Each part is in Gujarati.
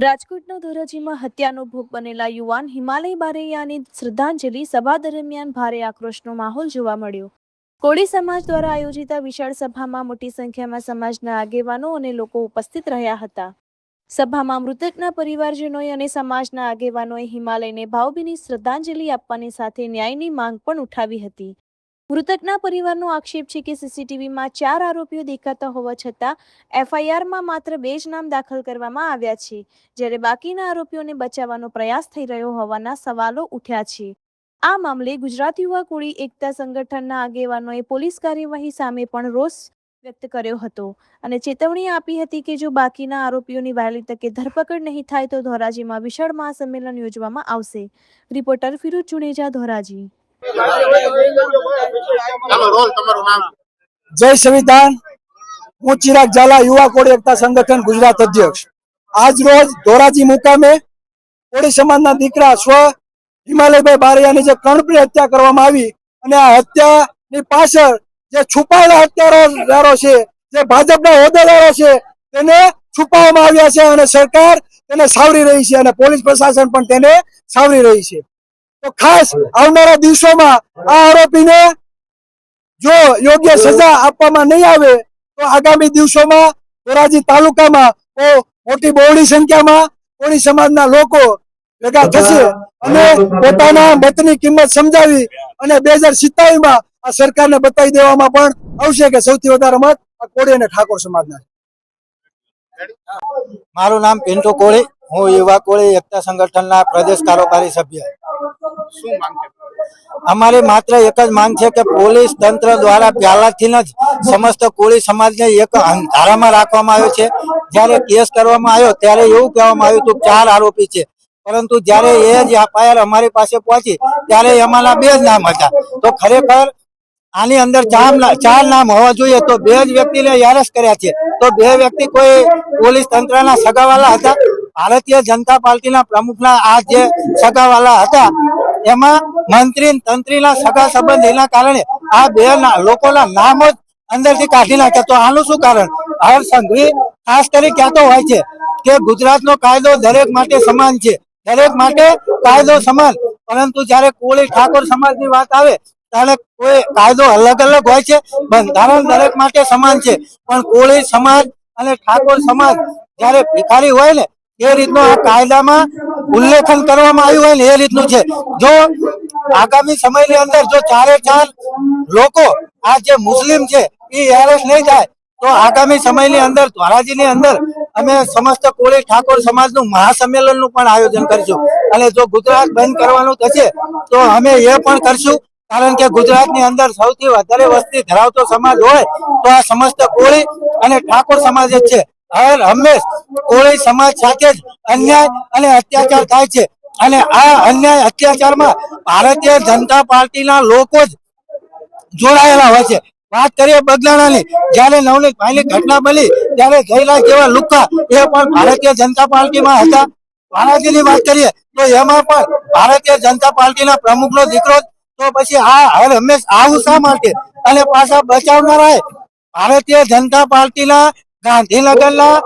રાજકોટના ધોરાજીમાં હત્યાનો ભોગ બનેલા યુવાન હિમાલય બારૈયાની શ્રદ્ધાંજલિ સભા દરમિયાન ભારે આક્રોશનો માહોલ જોવા મળ્યો. કોળી સમાજ દ્વારા આયોજિત આ વિશાળ સભામાં મોટી સંખ્યામાં સમાજના આગેવાનો અને લોકો ઉપસ્થિત રહ્યા હતા. સભામાં મૃતકના પરિવારજનોએ અને સમાજના આગેવાનોએ હિમાલયને ભાવભીની શ્રદ્ધાંજલિ આપવાની સાથે ન્યાયની માંગ પણ ઉઠાવી હતી. મૃતકના પરિવારનો આક્ષેપ છે કે સીસીટીવીમાં 4 આરોપીઓ દેખાતા હોવા છતાં એફઆઈઆરમાં માત્ર 2 જ નામ દાખલ કરવામાં આવ્યા છે, જ્યારે બાકીના આરોપીઓને બચાવવાનો પ્રયાસ થઈ રહ્યો હોવાના સવાલો ઉઠ્યા છે. આ મામલે ગુજરાત યુવા કોળી એકતા સંગઠનના આગેવાનોએ પોલીસ કાર્યવાહી સામે પણ રોષ વ્યક્ત કર્યો હતો અને ચેતવણી આપી હતી કે જો બાકીના આરોપીઓની વહેલી તકે ધરપકડ નહીં થાય તો ધોરાજીમાં વિશાળ મહાસંમેલન યોજવામાં આવશે. રિપોર્ટર ફિરોજ જુનેજા, ધોરાજી. જય સંવિધાન. હું ચિરાગ ઝાલા, યુવા કોળી એકતા સંગઠન ગુજરાત અધ્યક્ષ. આજ રોજ ધોરાજી મુકામે કોળી સમાજના દીકરા સ્વ હિમાલયભાઈ બારૈયાની જે કર્ણપ્રિય હત્યા કરવામાં આવી અને આ હત્યાની પાછળ જે છુપાયેલા હત્યારાઓ છે, જે ભાજપના હોદ્દેદારો છે, તેને છુપાવવામાં આવ્યા છે અને સરકાર તેને સાવરી રહી છે અને પોલીસ પ્રશાસન પણ તેને સાવરી રહી છે. તો ખાસ આવનારા દિવસોમાં આ આરોપીને જો યોગ્ય સજા આપવામાં નહીં આવે તો આગામી દિવસોમાં ધોરાજી તાલુકામાં મોટી બહોળી સંખ્યામાં કોળી સમાજના લોકો ભેગા થશે અને પોતાના મતની કિંમત સમજાવી અને 2027માં આ સરકારને બતાવી દેવામાં પણ આવશે કે સૌથી વધારે મત કોળી અને ઠાકોર સમાજના. મારું નામ પિન્ટુ કોળી, હું યુવા કોળી એકતા સંગઠનના પ્રદેશ કારોબારી સભ્ય. અમારી માત્ર એક જ માંગ છે કે પોલીસ તંત્ર દ્વારા પહેલાથી જ સમસ્ત કોળી સમાજને એક ધારામાં રાખવામાં આવ્યો છે. જ્યારે કેસ કરવામાં આવ્યો ત્યારે એવું કહેવામાં આવ્યું હતું 4 આરોપી છે, પરંતુ જ્યારે એ જ એફઆઈઆર અમારી પાસે પહોંચી ત્યારે એમાંના 2 જ નામ હતા. તો ખરેખર આની અંદર 4 નામ હોવા જોઈએ, તો 2 જ વ્યક્તિને એરેસ્ટ કર્યા છે. તો 2 વ્યક્તિ કોઈ પોલીસ તંત્રના સગાવાલા હતા. ભારતીય જનતા પાર્ટીના પ્રમુખના આ જે સગાવાલા હતા એમાં મંત્રી તંત્રીના સગા સંબંધીના કારણે આ 2 લોકોના નામ જ અંદરથી કાઢી નાખ્યા. તો આનું શું કારણ? હર સંઘવી ખાસ કરી કહેતો હોય છે કે ગુજરાતનો કાયદો દરેક માટે સમાન છે, દરેક માટે કાયદો સમાન, પરંતુ જ્યારે કોળી ઠાકોર સમાજની વાત આવે ત્યારે કોઈ કાયદો અલગ અલગ હોય છે, બંધારણ દરેક માટે સમાન છે, પણ કોળી સમાજ અને ઠાકોર સમાજ જ્યારે ભિખારી હોય ને એ રીતનું આ કાયદામાં ઉલ્લેખન કરવામાં આવ્યું હોય ને એ રીતનું છે. જો આગામી સમયની અંદર જો 4 લોકો આ જે મુસ્લિમ છે એ એરેસ્ટ નહીં થાય તો આગામી સમયની અંદર ધોરાજીની અંદર અમે સમસ્ત કોળી ઠાકોર સમાજનું મહાસંમેલનનું પણ આયોજન કરીશું અને જો ગુજરાત બંધ કરવાનું થશે તો અમે એ પણ કરશું, કારણ કે ગુજરાતની અંદર સૌથી વધારે વસ્તી ધરાવતો સમાજ હોય તો આ સમસ્ત કોળી અને ઠાકોર સમાજ જ છે. હર હંમેશ કોળી સમાજ સાથે જ અન્યાય અને અત્યાચાર થાય છે અને આ અન્યાય અત્યાચારમાં ભારતીય જનતા પાર્ટીના લોકો જ જોડાયેલા હોય છે. વાત કરીએ બગદાણાની, જયારે નવનીત ભાઈની ઘટના બની ત્યારે જયરાજ જેવા લુખ્ખા એ પણ ભારતીય જનતા પાર્ટીમાં હતા. ધોરાજીની વાત કરીએ તો એમાં પણ ભારતીય જનતા પાર્ટીના પ્રમુખનો દીકરો, તો પછી આ હર હંમેશ આવું શા માટે? અને પાછા બચાવનારા ભારતીય જનતા પાર્ટીના ગાંધીનગરના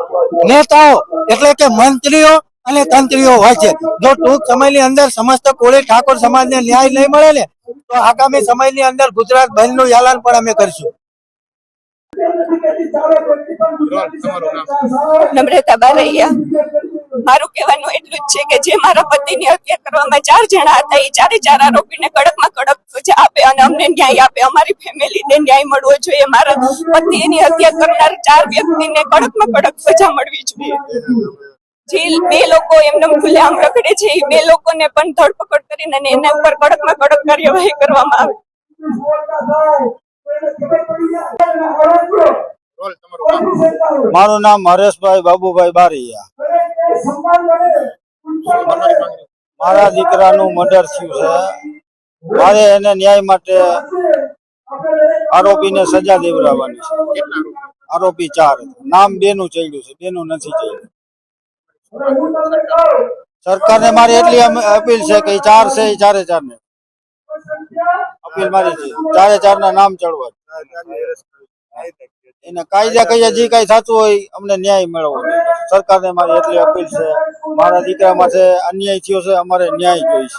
નેતાઓ એટલે કે મંત્રીઓ અને તંત્રીઓ હોય છે. જો ટૂંક સમયની અંદર સમસ્ત કોળી ઠાકોર સમાજને ન્યાય નહીં મળે ને તો આગામી સમયની અંદર ગુજરાત બંધનું એલાન પણ અમે કરીશું. નમ્રતા બારૈયા. મારું કહેવાનું એટલું જ છે કે જે મારા પતિની હત્યા કરવામાં 4 જણા હતા એ 4 આરોપીને કડકમાં કડક સજા આપે અને અમને ન્યાય આપે. અમારી ફેમિલીને ન્યાય મળવો જોઈએ. મારા પતિની હત્યા કરનાર 4 વ્યક્તિને કડકમાં કડક સજા મળવી જોઈએ. જે 2 લોકો એમને ખુલ્લેઆમ રખડે છે એ 2 લોકોને પણ ધરપકડ કરીને અને એના ઉપર કડકમાં કડક કાર્યવાહી કરવામાં આવે. મારું નામ હરેશભાઈ બાબુભાઈ બારૈયા. મારા દીકરાનું મર્ડર થયું છે. મારે એને ન્યાય માટે આરોપીને સજા દેવડાવવાની છે. આરોપી 4, નામ 2 નું ચડ્યું છે, 2 નું નથી ચડ્યું. સરકારને મારી એટલી અપીલ છે કે 4 છે એ 4 ને અપીલ મારી છે 4 ના નામ ચડવા એને કાયદા કહીએ જે કઈ થતું હોય અમને ન્યાય મેળવવો. સરકારને મારી એટલી અપીલ છે. મારા દીકરા માથે અન્યાય થયો છે, અમારે ન્યાય જોઈએ છે.